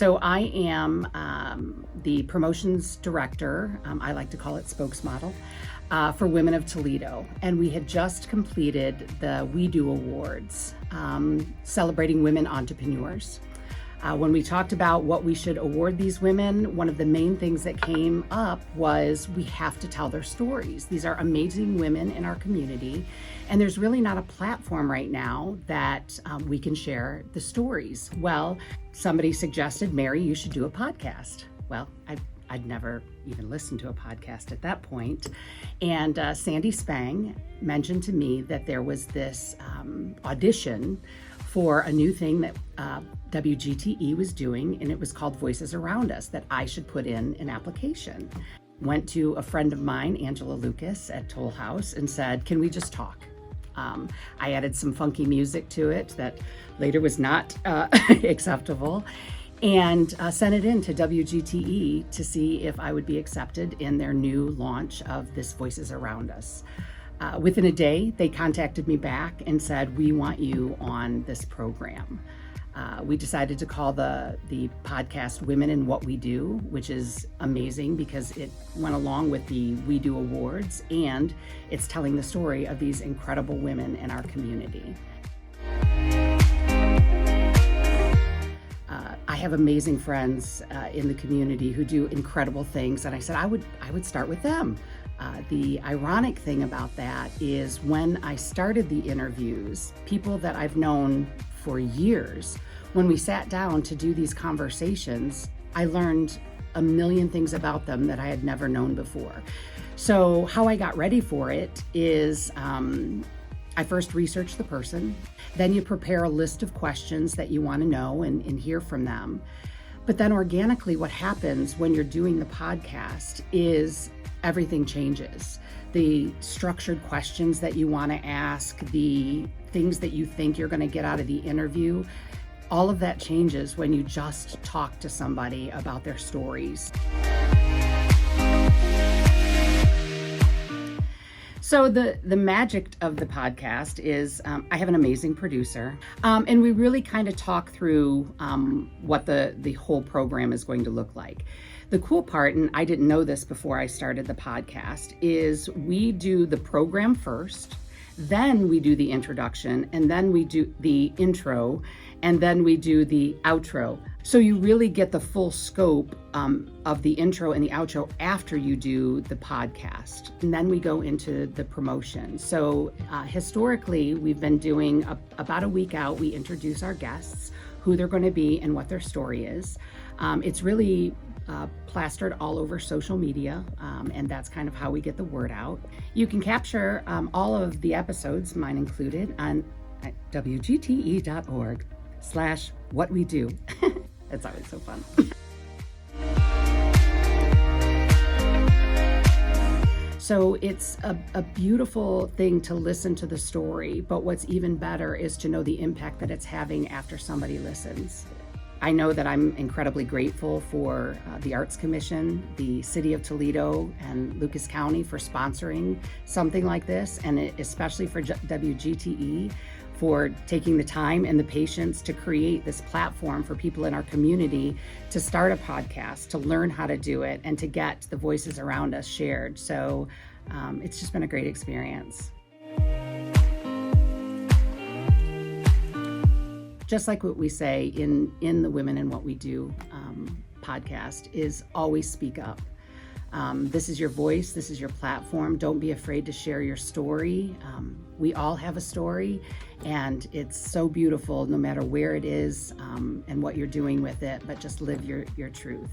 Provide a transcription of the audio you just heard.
So I am the promotions director, I like to call it spokesmodel, for Women of Toledo. And we had just completed the We Do Awards, celebrating women entrepreneurs. When we talked about what we should award these women, one of the main things that came up was we have to tell their stories. These are amazing women in our community, and there's really not a platform right now that we can share the stories. Well, somebody suggested, Mary, you should do a podcast. Well, I'd never even listened to a podcast at that point. And Sandy Spang mentioned to me that there was this audition for a new thing that WGTE was doing, and it was called Voices Around Us, that I should put in an application. Went to a friend of mine, Angela Lucas at Toll House, and said, can we just talk? I added some funky music to it that later was not acceptable, and sent it in to WGTE to see if I would be accepted in their new launch of this Voices Around Us. Within a day, they contacted me back and said, we want you on this program. We decided to call the podcast Women in What We Do, which is amazing because it went along with the We Do Awards, and it's telling the story of these incredible women in our community. I have amazing friends in the community who do incredible things, and I said I would start with them. The ironic thing about that is when I started the interviews, people that I've known for years, when we sat down to do these conversations, I learned a million things about them that I had never known before. So how I got ready for it is I first researched the person, then you prepare a list of questions that you want to know and hear from them. But then organically what happens when you're doing the podcast is everything changes. The structured questions that you want to ask, the things that you think you're going to get out of the interview, all of that changes when you just talk to somebody about their stories. So the magic of the podcast is I have an amazing producer, and we really kind of talk through what the whole program is going to look like. The cool part, and I didn't know this before I started the podcast, is we do the program first, then we do the introduction, and then we do the intro, and then we do the outro. So you really get the full scope of the intro and the outro after you do the podcast. And then we go into the promotion. So historically, we've been doing about a week out, we introduce our guests, who they're going to be and what their story is. It's really plastered all over social media, and that's kind of how we get the word out. You can capture all of the episodes, mine included, on wgte.org/whatwedo. It's always so fun. So it's a beautiful thing to listen to the story, but what's even better is to know the impact that it's having after somebody listens. I know that I'm incredibly grateful for the Arts Commission, the City of Toledo, and Lucas County for sponsoring something like this, and especially for WGTE for taking the time and the patience to create this platform for people in our community to start a podcast, to learn how to do it, and to get the voices around us shared. So it's just been a great experience. Just like what we say in the Women in What We Do podcast is always speak up. This is your voice. This is your platform. Don't be afraid to share your story. We all have a story, and it's so beautiful no matter where it is and what you're doing with it, but just live your truth.